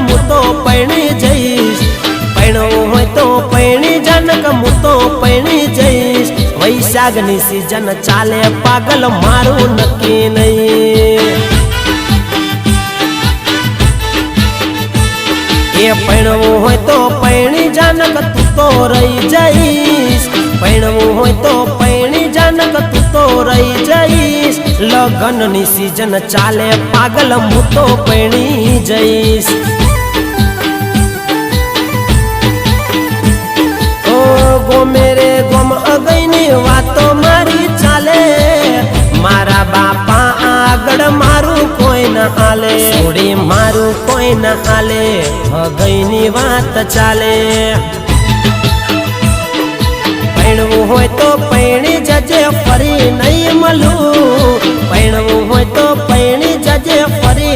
હું તો પૈણી જઈશ પૈણવું હોય તો પૈણી જાનક હું તો પૈણી જઈશ વૈશાખની સીઝન ચાલે પાગલ મારું નક્કી નહીં એ પૈણવું હોય તો પૈણી જાનક તું તો રહી જઈશ પૈણવું હોય તો પૈણી જાનક તું તો રહી જઈશ લગનની સીઝન ચાલે પાગલ હું તો પૈણી જઈશ ઓ ગોમે રે ગોમ અગઈની વાતો મારી ચાલે મારા બાપા આગળ મારું કોઈ ન હાલે છોડી મારું કોઈ ન હાલે અગઈની વાત ચાલે પૈણવું હોય તો પૈણી જજે ફરી નહીં મળું પૈણવું હોય તો પૈણી જજે ફરી